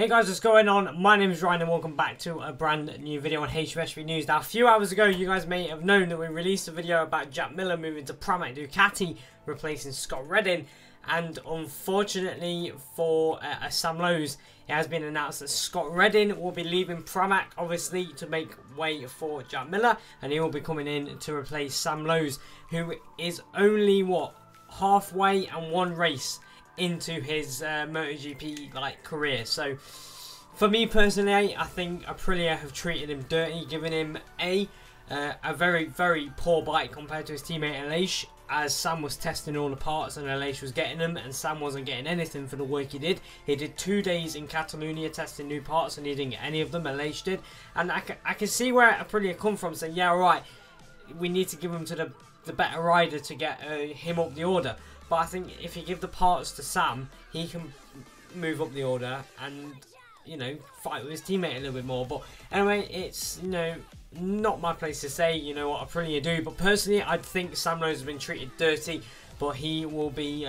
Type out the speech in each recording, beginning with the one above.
Hey guys, what's going on? My name is Ryan and welcome back to a brand new video on Hijomeatman News. Now, a few hours ago, you guys may have known that we released a video about Jack Miller moving to Pramac Ducati, replacing Scott Redding. And unfortunately for Sam Lowes, it has been announced that Scott Redding will be leaving Pramac, obviously, to make way for Jack Miller. And he will be coming in to replace Sam Lowes, who is only, halfway and one race into his MotoGP career. So for me personally, I think Aprilia have treated him dirty, giving him a very poor bike compared to his teammate Aleix, as Sam was testing all the parts and Aleix was getting them, and Sam wasn't getting anything for the work he did. He did 2 days in Catalonia testing new parts and he didn't get any of them. Aleix did, and I can see where Aprilia come from, saying, yeah, right, we need to give him to the better rider to get him up the order. But I think if you give the parts to Sam, he can move up the order and, fight with his teammate a little bit more. But anyway, it's, not my place to say, what Aprilia do. But personally, I think Sam Lowes has been treated dirty, but he will be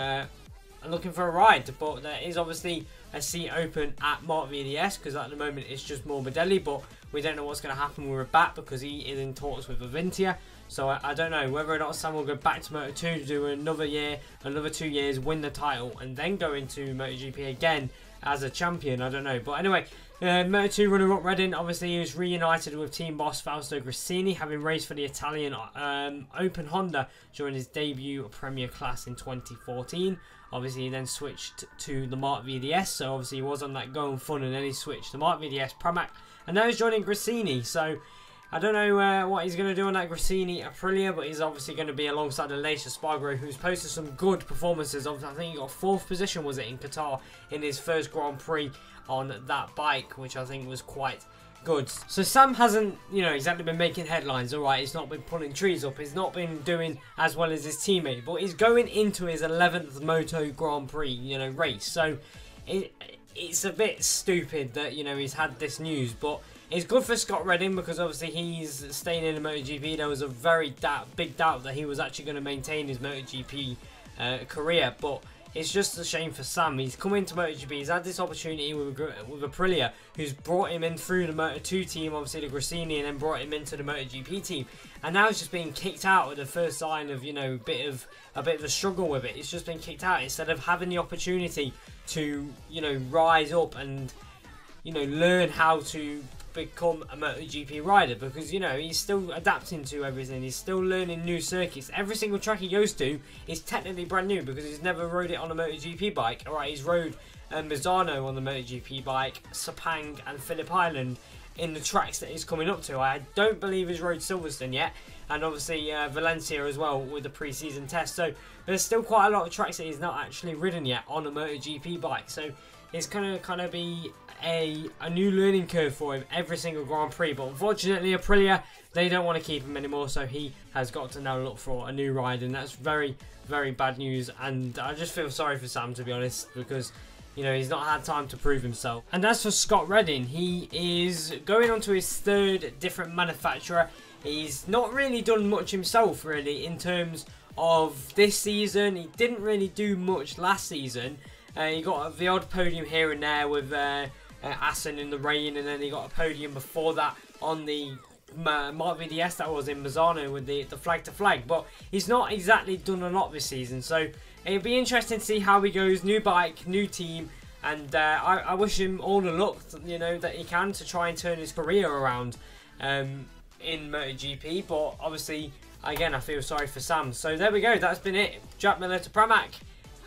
looking for a ride. But there is obviously a seat open at Mark VDS, because at the moment it's just Morbidelli, but we don't know what's going to happen with Rabat because he is in talks with Avintia. So I don't know whether or not Sam will go back to Moto2 to do another year, another 2 years, win the title, and then go into MotoGP again as a champion. I don't know. But anyway, Moto2 runner-up Redding, obviously he was reunited with team boss Fausto Grissini, having raced for the Italian Open Honda during his debut Premier class in 2014. Obviously he then switched to the Mark VDS, so obviously he was on that Going Fun, and then he switched to Mark VDS Pramac, and now he's joining Grissini. So I don't know what he's going to do on that Grissini Aprilia, but he's obviously going to be alongside Aleix Espargaro, who's posted some good performances. I think he got 4th position, was it, in Qatar in his first Grand Prix on that bike, which I think was quite good. So Sam hasn't, exactly been making headlines, alright. He's not been pulling trees up. He's not been doing as well as his teammate, but he's going into his 11th Moto Grand Prix, race. So it's a bit stupid that, he's had this news, but it's good for Scott Redding because obviously he's staying in the MotoGP. There was a very big doubt that he was actually going to maintain his MotoGP career, but it's just a shame for Sam. He's come into MotoGP, he's had this opportunity with Aprilia, who's brought him in through the Moto2 team, obviously the Grissini, and then brought him into the MotoGP team. And now he's just being kicked out at the first sign of, a bit of a struggle with it. It's just been kicked out instead of having the opportunity to, rise up and, learn how to become a MotoGP rider, because he's still adapting to everything. He's still learning new circuits. Every single track he goes to is technically brand new because he's never rode it on a MotoGP bike. Alright, he's rode Misano on the MotoGP bike, Sepang and Phillip Island in the tracks that he's coming up to. I don't believe he's rode Silverstone yet, and obviously Valencia as well with the pre-season test. So there's still quite a lot of tracks that he's not actually ridden yet on a MotoGP bike. So it's going to kind of be a new learning curve for him every single Grand Prix. But unfortunately Aprilia, they don't want to keep him anymore, so he has got to now look for a new ride, and that's very bad news. And I just feel sorry for Sam, to be honest, because he's not had time to prove himself. And as for Scott Redding, he is going on to his 3rd different manufacturer. He's not really done much himself, really, in terms of this season. He didn't really do much last season. He got the odd podium here and there with Assen in the rain, and then he got a podium before that on the Mark VDS that was in Misano with the flag to flag. But he's not exactly done a lot this season, so it'll be interesting to see how he goes. New bike, new team, and I wish him all the luck that he can to try and turn his career around in MotoGP. But obviously, again, I feel sorry for Sam. So there we go, that's been it. Jack Miller to Pramac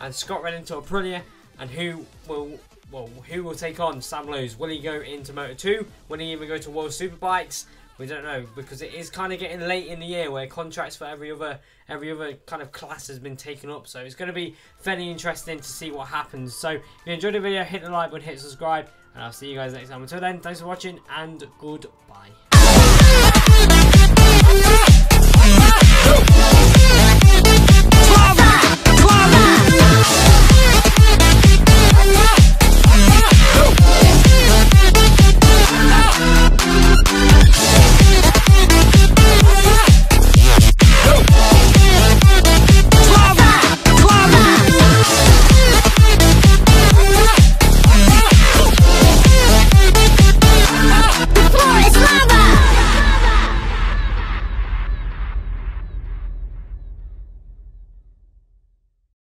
and Scott Redding to Aprilia. And who will take on Sam Lowes? Will he go into Moto2? Will he even go to World Superbikes? We don't know, because it is kind of getting late in the year where contracts for every other kind of class has been taken up. So it's going to be fairly interesting to see what happens. So if you enjoyed the video, hit the like button, hit subscribe, and I'll see you guys next time. Until then, thanks for watching and goodbye.